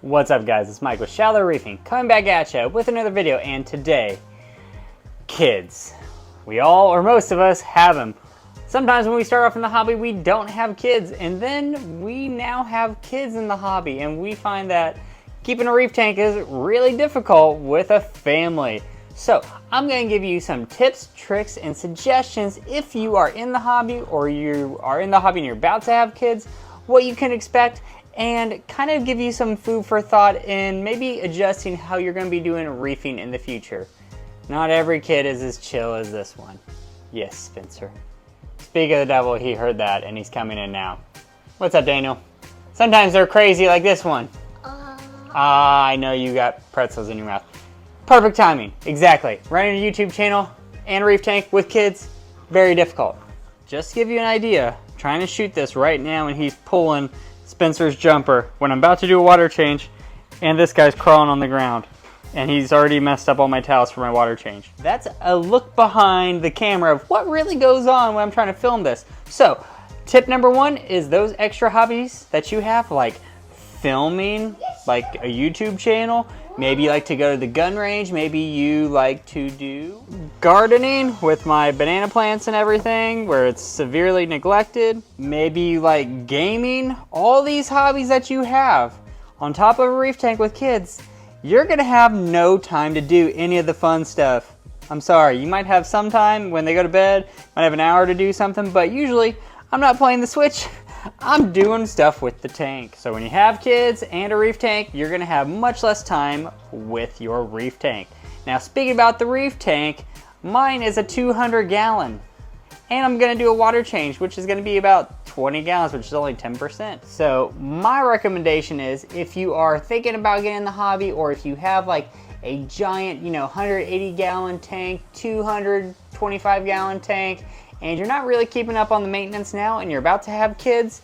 What's up guys, it's Mike with Shallow Reefing, coming back at you with another video. And today, kids. We all, or most of us, have them. Sometimes when we start off in the hobby, we don't have kids, and then we now have kids in the hobby, and we find that keeping a reef tank is really difficult with a family. So I'm going to give you some tips, tricks, and suggestions if you are in the hobby, or you are in the hobby and you're about to have kids, what you can expect, and kind of give you some food for thought in maybe adjusting how you're going to be doing reefing in the future. Not every kid is as chill as this one. Yes, Spencer. Speak of the devil, he heard that and he's coming in now. What's up, Daniel? Sometimes they're crazy like this one. I know you got pretzels in your mouth. Perfect timing, exactly. Running a YouTube channel and a reef tank with kids, very difficult. Just to give you an idea, trying to shoot this right now and he's pulling Spencer's jumper when I'm about to do a water change, and this guy's crawling on the ground and he's already messed up all my towels for my water change. That's a look behind the camera of what really goes on when I'm trying to film this. So tip number one is those extra hobbies that you have, like filming, like a YouTube channel. Maybe you like to go to the gun range. Maybe you like to do gardening with my banana plants and everything where it's severely neglected. Maybe you like gaming. All these hobbies that you have on top of a reef tank with kids, you're gonna have no time to do any of the fun stuff. I'm sorry, you might have some time when they go to bed, might have an hour to do something, but usually I'm not playing the Switch. I'm doing stuff with the tank. So when you have kids and a reef tank, you're gonna have much less time with your reef tank. Now speaking about the reef tank, mine is a 200 gallon. And I'm gonna do a water change, which is gonna be about 20 gallons, which is only 10%. So my recommendation is if you are thinking about getting in the hobby, or if you have like a giant, 180 gallon tank, 225 gallon tank, and you're not really keeping up on the maintenance now and you're about to have kids,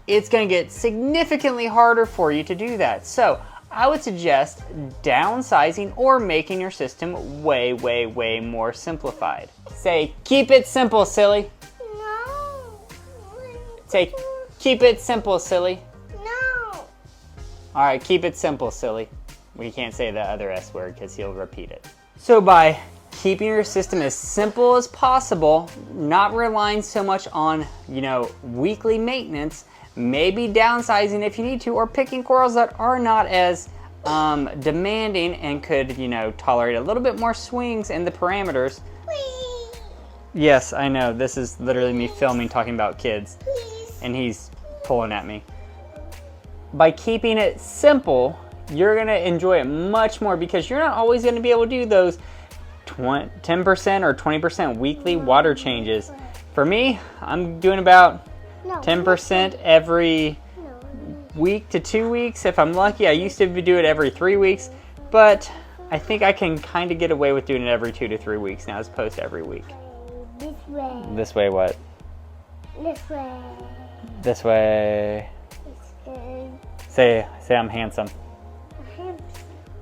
it's gonna get significantly harder for you to do that. So I would suggest downsizing or making your system way, way, way more simplified. Say, keep it simple, silly. No. Say, keep it simple, silly. No. All right, keep it simple, silly. We can't say the other S word because he'll repeat it. So by keeping your system as simple as possible, not relying so much on, weekly maintenance, maybe downsizing if you need to, or picking corals that are not as demanding and could, tolerate a little bit more swings in the parameters. Please. Yes, I know, this is literally me filming talking about kids, Please. and he's pulling at me. By keeping it simple, you're gonna enjoy it much more because you're not always gonna be able to do those 10% or 20% weekly water changes. For me, I'm doing about 10% every week to 2 weeks. If I'm lucky, I used to do it every 3 weeks, but I think I can kind of get away with doing it every 2 to 3 weeks now as opposed to every week. This way. This way what? This way. This way. Say I'm handsome.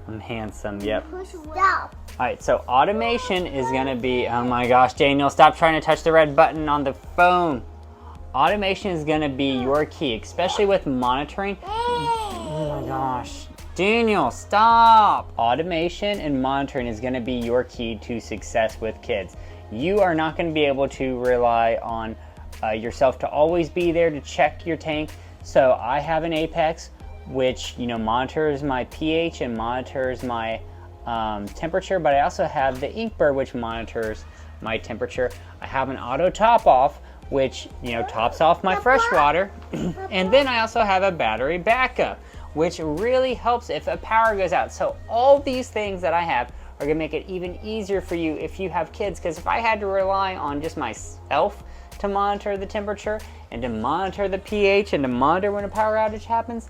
I'm handsome, yep. Stop. Alright, so automation is gonna be, oh my gosh, Daniel, stop trying to touch the red button on the phone. Automation is gonna be your key, especially with monitoring. Oh my gosh. Daniel, stop! Automation and monitoring is gonna be your key to success with kids. You are not gonna be able to rely on yourself to always be there to check your tank. So I have an Apex, which monitors my pH and monitors my temperature, but I also have the Inkbird, which monitors my temperature. I have an auto top off, which tops off my fresh water, and then I also have a battery backup, which really helps if a power goes out. So all these things that I have are gonna make it even easier for you if you have kids, because if I had to rely on just myself to monitor the temperature and to monitor the pH and to monitor when a power outage happens,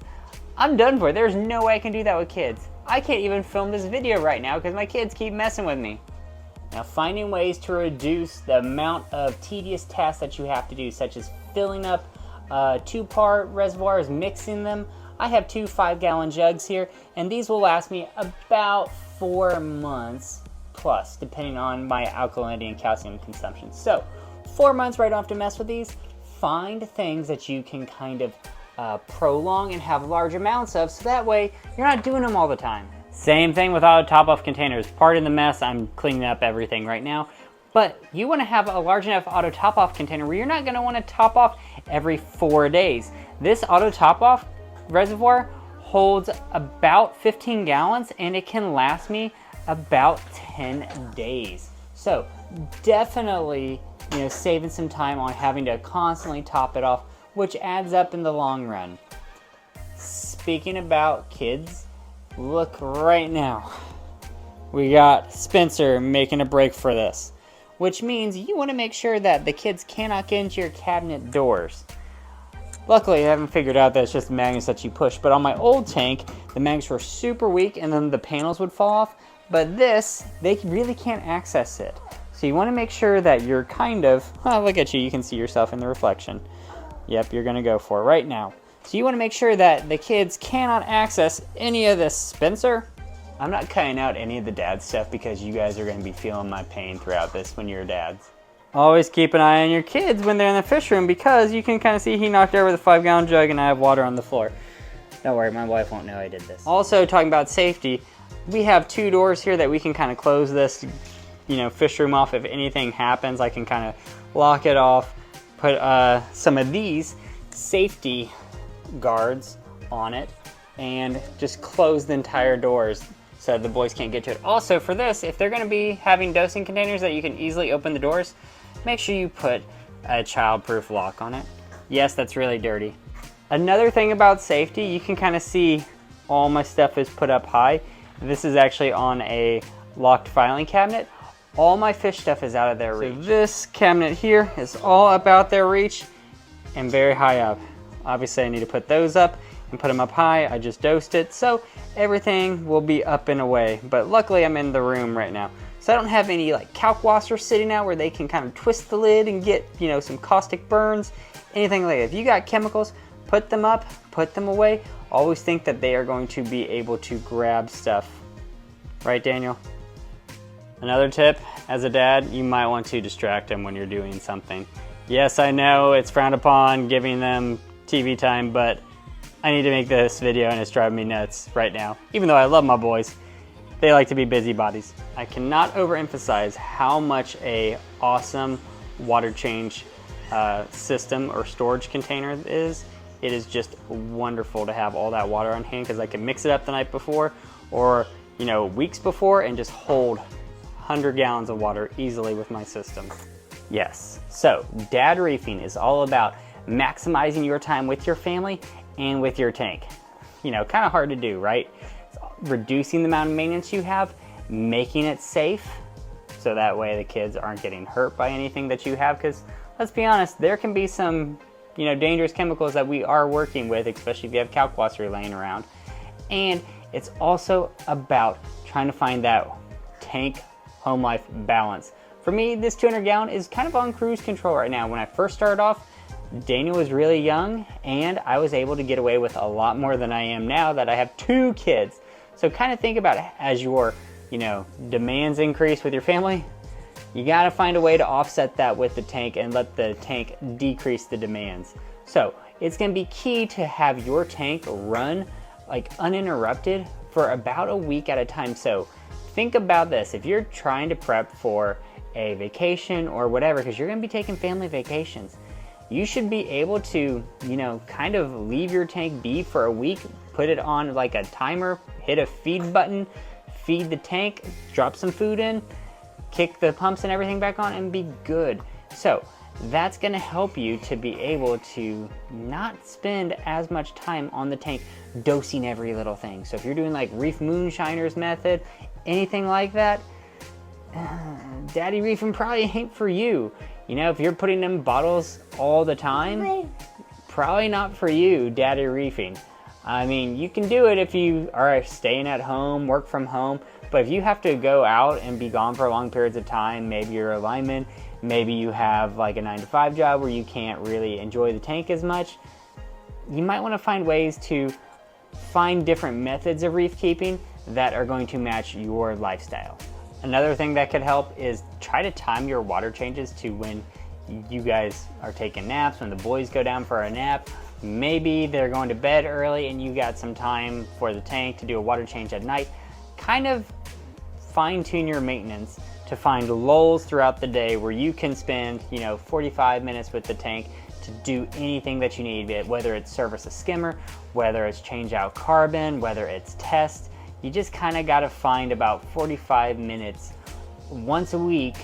I'm done for. There's no way I can do that with kids. I can't even film this video right now because my kids keep messing with me. Now, finding ways to reduce the amount of tedious tasks that you have to do, such as filling up 2-part reservoirs, mixing them. I have 2 5-gallon jugs here, and these will last me about 4 months plus, depending on my alkalinity and calcium consumption. So 4 months, right, I don't have to mess with these. Find things that you can kind of prolong and have large amounts of, so that way you're not doing them all the time. Same thing with auto top-off containers. Pardon the mess, I'm cleaning up everything right now. But you want to have a large enough auto top-off container where you're not going to want to top off every 4 days. This auto top-off reservoir holds about 15 gallons and it can last me about 10 days. So definitely, saving some time on having to constantly top it off, which adds up in the long run. Speaking about kids, look right now. We got Spencer making a break for this, which means you want to make sure that the kids cannot get into your cabinet doors. Luckily, I haven't figured out that it's just magnets that you push, but on my old tank, the magnets were super weak and then the panels would fall off, but this, they really can't access it. So you want to make sure that you're look at you, you can see yourself in the reflection. Yep, you're going to go for it right now. So you want to make sure that the kids cannot access any of this. Spencer, I'm not cutting out any of the dad stuff because you guys are going to be feeling my pain throughout this when you're dads. Always keep an eye on your kids when they're in the fish room because you can kind of see he knocked over the 5-gallon jug and I have water on the floor. Don't worry, my wife won't know I did this. Also, talking about safety, we have 2 doors here that we can kind of close this, fish room off. If anything happens, I can kind of lock it off, put some of these safety guards on it, and just close the entire doors so the boys can't get to it. Also for this, if they're going to be having dosing containers that you can easily open the doors, make sure you put a child-proof lock on it. Yes, that's really dirty. Another thing about safety, you can kind of see all my stuff is put up high. This is actually on a locked filing cabinet. All my fish stuff is out of their reach. So this cabinet here is all up out their reach and very high up. Obviously I need to put those up and put them up high. I just dosed it, so everything will be up and away. But luckily I'm in the room right now, so I don't have any like calc washers sitting out where they can kind of twist the lid and get some caustic burns, anything like that. If you got chemicals, put them up, put them away. Always think that they are going to be able to grab stuff. Right, Daniel? Another tip, as a dad, you might want to distract them when you're doing something. Yes, I know it's frowned upon giving them TV time, but I need to make this video and it's driving me nuts right now. Even though I love my boys, they like to be busybodies. I cannot overemphasize how much a awesome water change system or storage container is. It is just wonderful to have all that water on hand because I can mix it up the night before or weeks before and just hold 100 gallons of water easily with my system. Yes, so Dad Reefing is all about maximizing your time with your family and with your tank. Kind of hard to do, right? Reducing the amount of maintenance you have, making it safe, so that way the kids aren't getting hurt by anything that you have, because let's be honest, there can be some dangerous chemicals that we are working with, especially if you have calc water laying around. And it's also about trying to find that tank home life balance. For me, this 200 gallon is kind of on cruise control right now. When I first started off, Daniel was really young and I was able to get away with a lot more than I am now that I have 2 kids. So kind of think about it as your, demands increase with your family. You got to find a way to offset that with the tank and let the tank decrease the demands. So it's going to be key to have your tank run like uninterrupted for about a week at a time. So think about this. If you're trying to prep for a vacation or whatever, because you're going to be taking family vacations, you should be able to, kind of leave your tank be for a week, put it on like a timer, hit a feed button, feed the tank, drop some food in, kick the pumps and everything back on and be good. So that's going to help you to be able to not spend as much time on the tank dosing every little thing. So if you're doing like Reef Moonshiners method, anything like that, Daddy Reefing probably ain't for you. If you're putting in bottles all the time, probably not for you, Daddy Reefing. I mean, you can do it if you are staying at home, work from home, but if you have to go out and be gone for long periods of time, maybe you're a lineman, maybe you have like a 9-to-5 job where you can't really enjoy the tank as much, you might want to find ways to find different methods of reef keeping that are going to match your lifestyle. Another thing that could help is try to time your water changes to when you guys are taking naps, when the boys go down for a nap. Maybe they're going to bed early and you got some time for the tank to do a water change at night. Kind of fine tune your maintenance to find lulls throughout the day where you can spend, 45 minutes with the tank to do anything that you need, whether it's service a skimmer, whether it's change out carbon, whether it's test. You just kind of got to find about 45 minutes once a week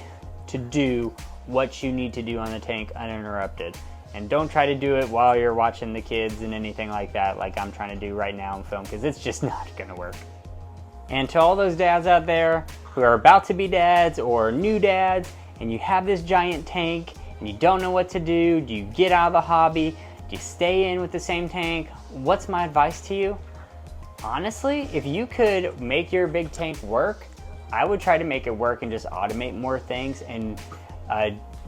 to do what you need to do on the tank uninterrupted. And don't try to do it while you're watching the kids and anything like that, like I'm trying to do right now in film, because it's just not gonna work. And to all those dads out there who are about to be dads or new dads, and you have this giant tank and you don't know what to do you get out of the hobby? Do you stay in with the same tank? What's my advice to you? Honestly, if you could make your big tank work, I would try to make it work and just automate more things and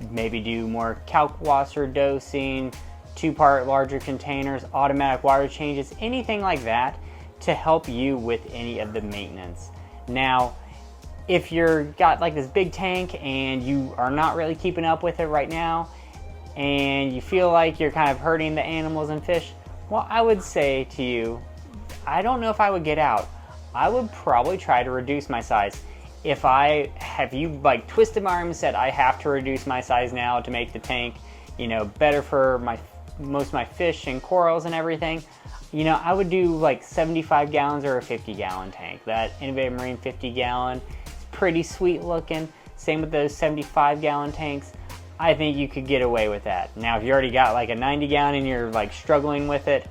maybe do more calc washer dosing, 2-part larger containers, automatic water changes, anything like that to help you with any of the maintenance. Now, if you're got like this big tank and you are not really keeping up with it right now and you feel like you're kind of hurting the animals and fish, well, I would say to you, I don't know if I would get out. I would probably try to reduce my size. If you like twisted my arm and said I have to reduce my size now to make the tank, better for most of my fish and corals and everything, I would do like 75 gallons or a 50-gallon tank. That Innovative Marine 50-gallon is pretty sweet looking. Same with those 75-gallon tanks. I think you could get away with that. Now, if you already got like a 90-gallon and you're like struggling with it,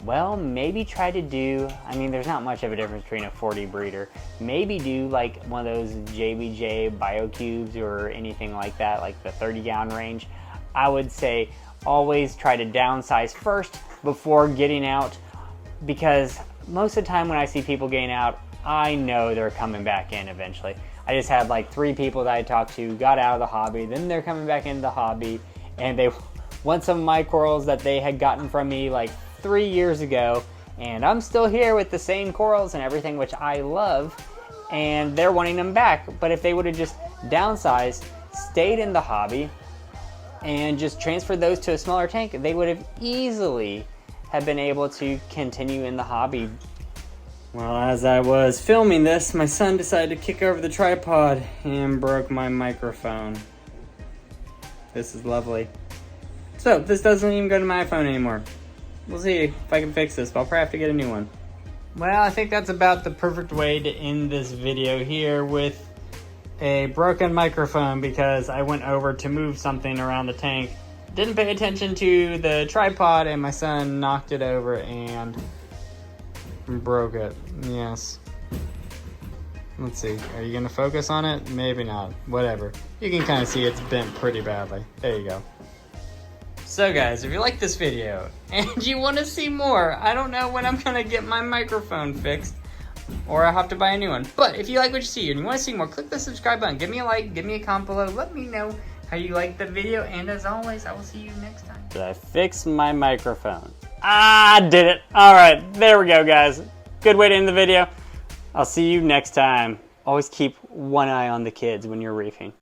well, maybe try to do, there's not much of a difference between a 40 breeder. Maybe do like one of those JBJ BioCubes or anything like that, like the 30-gallon range. I would say always try to downsize first before getting out, because most of the time when I see people getting out, I know they're coming back in eventually. I just had like 3 people that I talked to got out of the hobby, then they're coming back into the hobby, and they want some of my corals that they had gotten from me like 3 years ago, and I'm still here with the same corals and everything, which I love, and they're wanting them back. But if they would have just downsized, stayed in the hobby, and just transferred those to a smaller tank, they would have easily have been able to continue in the hobby. Well, as I was filming this, my son decided to kick over the tripod and broke my microphone. This is lovely. So, this doesn't even go to my iPhone anymore. We'll see if I can fix this, but I'll probably have to get a new one. Well, I think that's about the perfect way to end this video here, with a broken microphone because I went over to move something around the tank. Didn't pay attention to the tripod and my son knocked it over and broke it. Yes. Let's see. Are you going to focus on it? Maybe not. Whatever. You can kind of see it's bent pretty badly. There you go. So guys, if you like this video and you want to see more, I don't know when I'm going to get my microphone fixed, or I'll have to buy a new one. But if you like what you see and you want to see more, click the subscribe button. Give me a like, give me a comment below. Let me know how you like the video. And as always, I will see you next time. Did I fix my microphone? I did it. All right, there we go, guys. Good way to end the video. I'll see you next time. Always keep one eye on the kids when you're reefing.